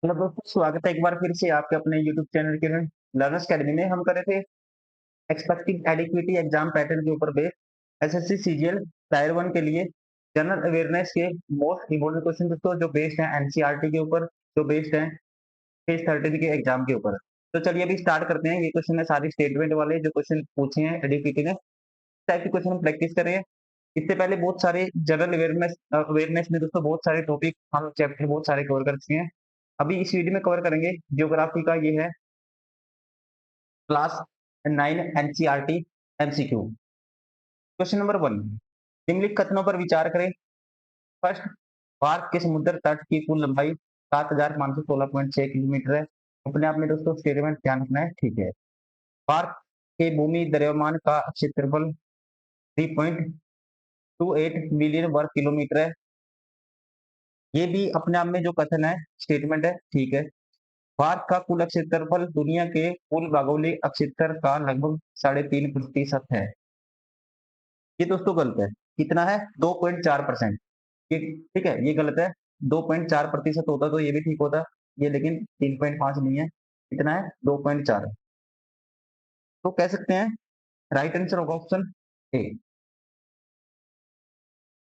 Hello दोस्तों, स्वागत है एक बार फिर से आपके अपने यूट्यूब चैनल के लर्नर्स अकेडमी में। हम कर रहे थे एक्सपेक्टेड एडिक्विटी एग्जाम पैटर्न के ऊपर बेस्ड एसएससी सीजीएल टायर 1 के लिए जनरल अवेयरनेस के मोस्ट इंपोर्टेंट क्वेश्चन दोस्तों, जो बेस्ड हैं एनसीईआरटी के ऊपर, जो बेस्ड हैं पेज 13 के एग्जाम के ऊपर। तो चलिए अभी स्टार्ट करते हैं। ये क्वेश्चन है सारी स्टेटमेंट वाले जो क्वेश्चन पूछे हैं एडिक्विटी ने, टाइप के क्वेश्चन हम प्रैक्टिस कर रहे हैं। इससे पहले बहुत सारे जनरल अवेयरनेस अवेयरनेस में दोस्तों बहुत सारे टॉपिक हम चैप्टर बहुत सारे कवर कर चुके हैं। अभी इस वीडियो में कवर करेंगे ज्योग्राफी का, ये है class 9 NCERT MCQ. Question number 1, निम्नलिखित कथनों पर विचार करें। फर्स्ट, भारत के समुद्र तट की कुल लंबाई 7516.6 किलोमीटर है। अपने आप में दोस्तों स्टेटमेंट ध्यान रखना है, ठीक है। भारत के भूमि द्रव्यमान का क्षेत्रफल 3.28 मिलियन वर्ग किलोमीटर है। ये भी अपने आप में जो कथन है स्टेटमेंट है, ठीक है। भारत का कुल क्षेत्रफल दुनिया के कुल भौगोलिक क्षेत्र का लगभग 3.5% है। ये दोस्तों गलत है। कितना है? 2.4%। ये ठीक है, ये गलत है। 2.4% होता तो ये भी ठीक होता ये, लेकिन 3.5 नहीं है। कितना है? 2.4। तो कह सकते हैं राइट आंसर होगा ऑप्शन ए।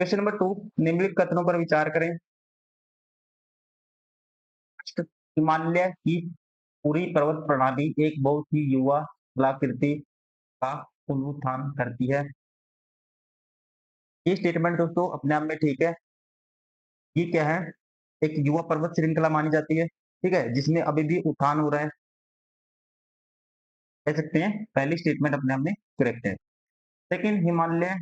क्वेश्चन नंबर 2, निम्नलिखित कथनों पर विचार करें। हिमालय की पूरी पर्वत प्रणाली एक बहुत ही युवा कलाकृति का पुनरुत्थान करती है। ये स्टेटमेंट दोस्तों अपने आप में ठीक है। ये क्या है? एक युवा पर्वत श्रृंखला मानी जाती है, ठीक है, जिसमें अभी भी उत्थान हो रहा है। कह सकते हैं पहली स्टेटमेंट अपने आप में करेक्ट है। सेकंड, हिमालय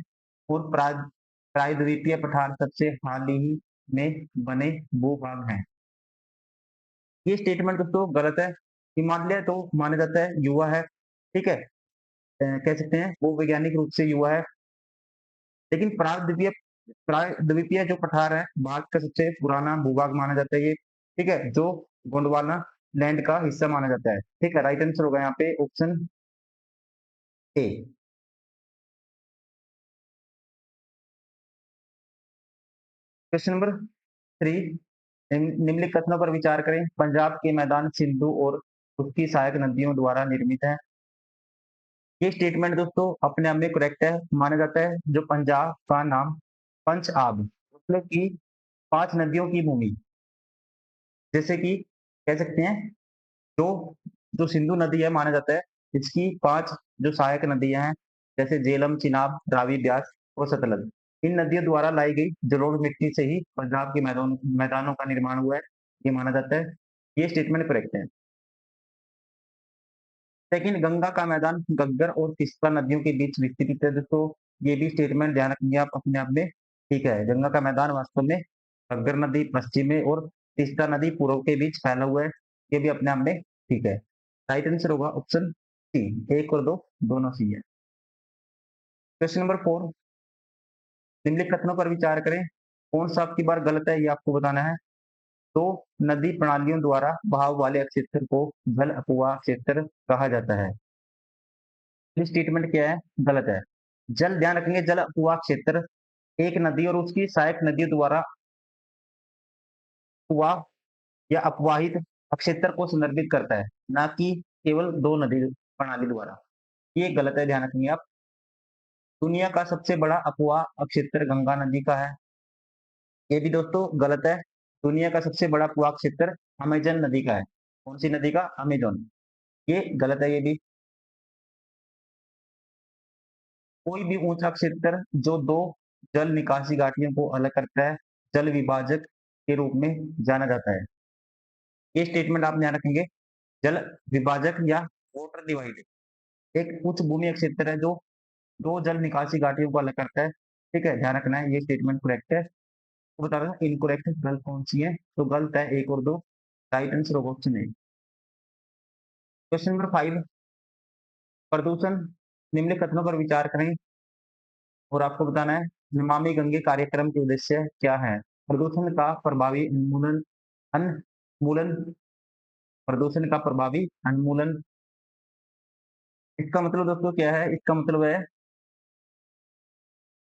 और प्रायद्वीपीय पठार सबसे हाल ही में बने भूभाग हैं। ये स्टेटमेंट दोस्तों गलत है। हिमालय तो माना जाता है युवा है, ठीक है। कह सकते हैं वो वैज्ञानिक रूप से युवा है, लेकिन प्रायद्वीपीय जो पठार है भारत का सबसे पुराना भूभाग माना जाता है ये, ठीक है, जो गोंडवाना लैंड का हिस्सा माना जाता है। ठीक है, राइट आंसर होगा यहाँ पे ऑप्शन ए। क्वेश्चन नंबर 3, निम्नलिखित कथनों पर विचार करें। पंजाब के मैदान सिंधु और उसकी सहायक नदियों द्वारा निर्मित है। ये स्टेटमेंट दोस्तों अपने आप में करेक्ट है। माना जाता है जो पंजाब का नाम पंच आब, मतलब कि 5 नदियों की भूमि, जैसे कि कह सकते हैं जो जो सिंधु नदी है माना जाता है, इसकी 5 जो सहायक नदियां हैं, जैसे झेलम, चिनाब, रावी, ब्यास और सतलज। इन नदियों द्वारा लाई गई जलोढ़ मिट्टी से ही पंजाब के मैदानों का निर्माण हुआ है, ये माना जाता है। ये स्टेटमेंट करेक्ट है। लेकिन गंगा का मैदान गग्गर और तिस्ता नदियों के बीच विस्तृत है दोस्तों। ये भी स्टेटमेंट ध्यान रखेंगे आप अपने आप में, ठीक है। गंगा का मैदान वास्तव में गग्गर नदी पश्चिम में और तिस्ता नदी पूर्व के बीच फैला हुआ है। ये भी अपने आप में ठीक है। राइट आंसर होगा ऑप्शन सी। एक और दो दोनों सी है। क्वेश्चन नंबर 4, निम्नलिखित कथनों पर विचार करें। कौन सा आपकी बार गलत है ये आपको बताना है। तो नदी प्रणालियों द्वारा बहाव वाले क्षेत्र को जल अपुवा क्षेत्र कहा जाता है। ये स्टेटमेंट क्या है? गलत है। जल, ध्यान रखेंगे, जल अपुवा क्षेत्र एक नदी और उसकी सहायक नदियों द्वारा अपुवा या अपवाहित क्षेत्र को संदर्भित करता है, ना कि केवल दो नदी प्रणाली द्वारा। ये गलत है, ध्यान रखेंगे आप। दुनिया का सबसे बड़ा अपुवा क्षेत्र गंगा नदी का है। ये भी दोस्तों गलत है। दुनिया का सबसे बड़ा अपुवा क्षेत्र अमेजन नदी का है। कौन सी नदी का? अमेजन। ये गलत है ये भी। कोई भी ऊंचा क्षेत्र जो दो जल निकासी घाटियों को अलग करता है, जल विभाजक के रूप में जाना जाता है। ये स्टेटमेंट आप ध्यान रखेंगे। जल विभाजक या वाटर डिवाइड एक उच्च भूमि क्षेत्र है जो दो जल निकासी घाटियों को अलग करता है। ठीक है, ध्यान रखना है, ये स्टेटमेंट करेक्ट है। तो बता रहा हूँ इनकरेक्ट गलत कौन सी है, तो गलत है एक और दो। राइट आंसर होगा ऑप्शन ए। क्वेश्चन नंबर 5, प्रदूषण। निम्नलिखित कथनों पर विचार करें और आपको बताना है नमामि गंगे कार्यक्रम के उद्देश्य क्या है। प्रदूषण का प्रभावी उन्मूलन, उन्मूलन, प्रदूषण का प्रभावी उन्मूलन। इसका मतलब दोस्तों क्या है?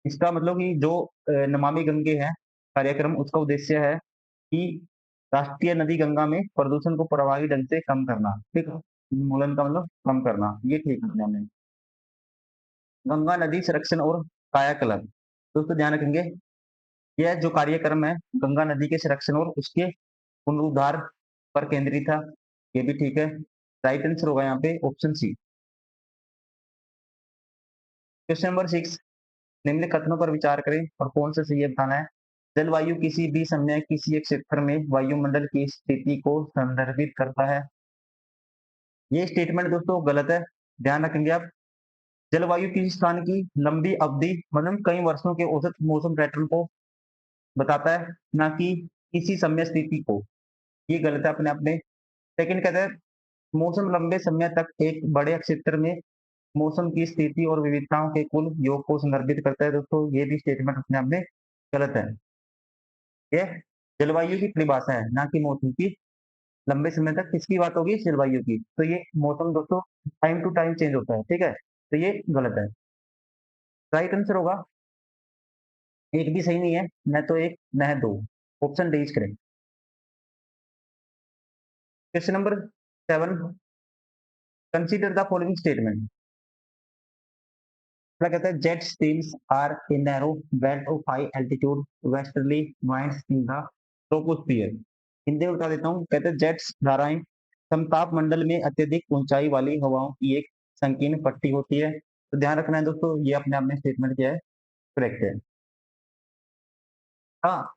इसका मतलब कि जो नमामि गंगे है कार्यक्रम, उसका उद्देश्य है कि राष्ट्रीय नदी गंगा में प्रदूषण को प्रभावी ढंग से कम करना, ठीक है। उन्मूलन का मतलब कम करना, ये ठीक है हमने। गंगा नदी संरक्षण और कायाकल्प, दोस्तों ध्यान रखेंगे, यह जो कार्यक्रम है गंगा नदी के संरक्षण और उसके पुनरुद्धार पर केंद्रित था, ये भी ठीक है। राइट आंसर होगा यहाँ पे ऑप्शन सी। क्वेश्चन नंबर 6, निम्न कथनों पर विचार करें और कौन सा सही है बताना है। जलवायु किसी भी समय किसी एक क्षेत्र में वायुमंडल की स्थिति को संदर्भित करता है। ये स्टेटमेंट दोस्तों गलत है, ध्यान रखेंगे आप। जलवायु किसी स्थान की लंबी अवधि मतलब कई वर्षों के औसत मौसम पैटर्न को बताता है, ना कि किसी समय स्थिति को। ये गलत है अपने आप में। सेकंड कहता है मौसम लंबे समय तक एक बड़े क्षेत्र में मौसम की स्थिति और विविधताओं के कुल योग को संदर्भित करता है। दोस्तों ये भी स्टेटमेंट अपने आप में गलत है। ये जलवायु की परिभाषा है, ना कि मौसम की। लंबे समय तक किसकी बात होगी, जलवायु की। तो ये मौसम दोस्तों टाइम टू टाइम चेंज होता है, ठीक है। तो ये गलत है। राइट आंसर होगा, एक भी सही नहीं है, न तो एक न है दो। Option D is correct. Question number 7, consider the following statement. क्या कहता है, jet streams are a narrow belt of high altitude westerly winds in the troposphere. Hindi में बता देता हूँ, कहते हैं जेट्स धाराएं समताप मंडल में अत्यधिक ऊंचाई वाली हवाओं की एक संकीर्ण पट्टी होती है। तो ध्यान रखना है दोस्तों, ये अपने आप में स्टेटमेंट क्या है, करेक्ट है। हाँ,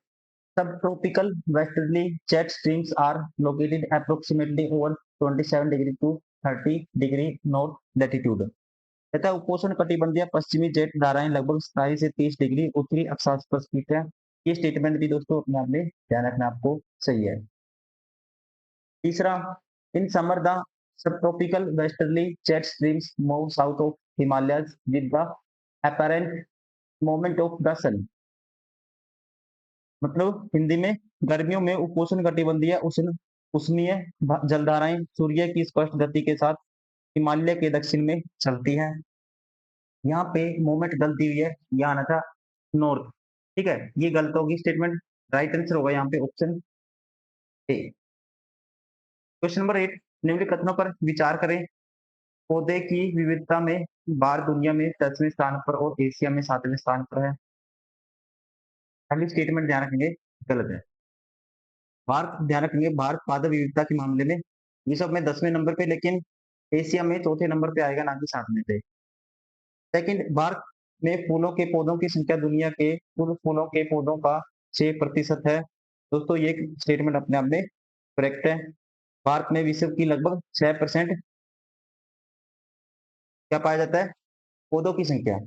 subtropical westerly jet streams are located approximately over 27 degree to 30 degree north latitude. तथा उपोष्ण कटिबंधीय पश्चिमी जेट धाराएं लगभग 27 से 30 डिग्री उत्तरी अक्षांश पर स्थित है। ये स्टेटमेंट भी दोस्तों अपने आप में ध्यान रखना आपको सही है। तीसरा, in summer the subtropical westerly jet streams move south of Himalayas with the apparent moment of the sun. मतलब हिंदी में, गर्मियों में उपोष्ण कटिबंधीय उष्ण उष्मीय जलधाराएं सूर्य की स्पष्ट गति के साथ हिमालय के दक्षिण में चलती हैं। यहाँ पे मोमेंट गलती हुई है, यहाँ आना था नॉर्थ, ठीक है। ये गलत होगी स्टेटमेंट। राइट आंसर होगा यहाँ पे ऑप्शन ए। क्वेश्चन नंबर 8, निम्न कथनों पर विचार करें। पौधे की विविधता में भारत दुनिया में 10वें स्थान पर और एशिया में 7वें स्थान पर है। पहली स्टेटमेंट ध्यान रखेंगे, गलत है। भारत, ध्यान रखेंगे, भारत पादप विविधता के मामले में विश्व में 10वें नंबर पे, लेकिन एशिया में चौथे नंबर पे आएगा, ना कि 7वें पे। सेकंड, भारत में फूलों के पौधों की संख्या दुनिया के कुल फूलों के पौधों का 6% है। दोस्तों ये स्टेटमेंट अपने आप में करेक्ट है। भारत में विश्व की लगभग 6% क्या पाया जाता है, पौधों की संख्या,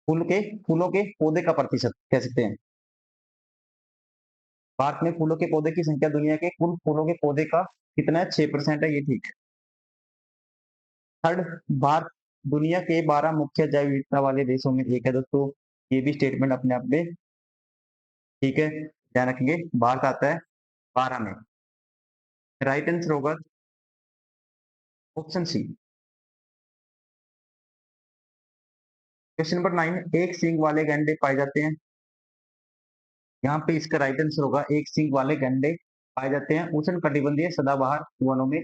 फूलों के पौधे का प्रतिशत कह सकते हैं। भारत में फूलों के पौधे की संख्या दुनिया के कुल फूलों के पौधे का कितना है, 6% है, ये ठीक है। थर्ड, भारत दुनिया के 12 मुख्य जैव विविधता वाले देशों में एक है। दोस्तों ये भी स्टेटमेंट अपने आप में ठीक है, ध्यान रखेंगे, भारत आता है 12 में। राइट आंसर होगा ऑप्शन सी। क्वेश्चन नंबर 9, एक सींग वाले गैंडे पाए जाते हैं। यहाँ पे इसका राइट आंसर होगा, एक सींग वाले गैंडे पाए जाते हैं उष्ण कटिबंधीय सदाबहार वनों में।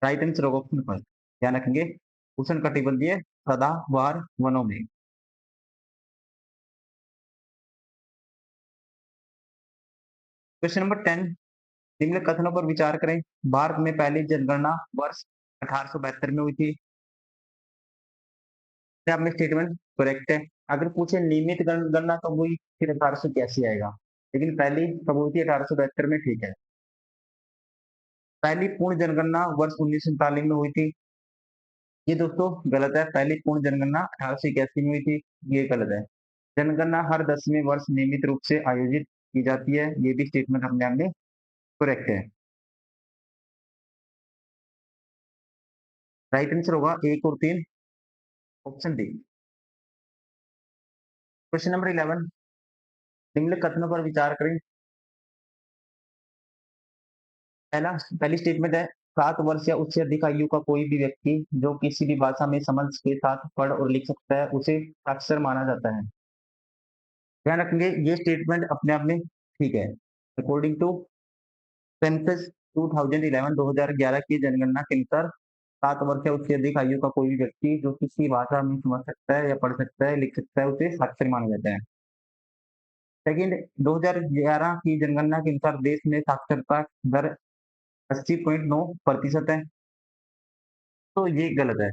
राइट आंसर होगा ऑप्शन फर्स्ट, ध्यान रखेंगे, उष्ण कटिबंधीय सदाबहार वनों में। क्वेश्चन नंबर 10, निम्न कथनों पर विचार करें। भारत में पहली जनगणना वर्ष 1872 में हुई थी। क्या आपने स्टेटमेंट करेक्ट है। अगर पूछे नियमित गणना कब हुई, फिर 1881 आएगा, लेकिन पहली कब हुई थी, 1872 में, ठीक है। पहली पूर्ण जनगणना वर्ष 1947 में हुई थी। ये दोस्तों गलत है, पहली पूर्ण जनगणना 1881 में हुई थी, ये गलत है। जनगणना हर 10वें वर्ष नियमित रूप से आयोजित की जाती है, ये भी स्टेटमेंट अपने आप में करेक्ट है। राइट आंसर होगा 1 और 3, ऑप्शन डी। क्वेश्चन नंबर 11, निम्न कथनों पर विचार करें। पहली स्टेटमेंट है, 7 वर्ष या उससे अधिक आयु का कोई भी व्यक्ति जो किसी भी भाषा में समझ के साथ पढ़ और लिख सकता है उसे साक्षर माना जाता है। ध्यान रखेंगे, ये स्टेटमेंट अपने आप में ठीक है। अकॉर्डिंग टू सेंसस 2011 की जनगणना के अनुसार 7 वर्ष या उससे अधिक आयु का कोई भी व्यक्ति जो किसी भाषा में समझ सकता है या पढ़ सकता है, लिख सकता है, उसे साक्षर माना जाता है। सेकंड, 2011 की जनगणना के अनुसार देश में साक्षरता दर 80.9% है। तो ये गलत है।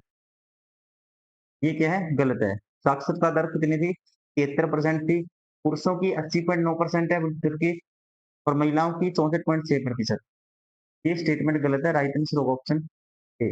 ये क्या है? गलत है। साक्षरता दर कितनी थी? 73% थी। पुरुषों की 80.9% है जबकि और महिलाओं की 64.6%। ये स्टेटमेंट गलत है। राइट आंसर होगा ऑप्शन ए।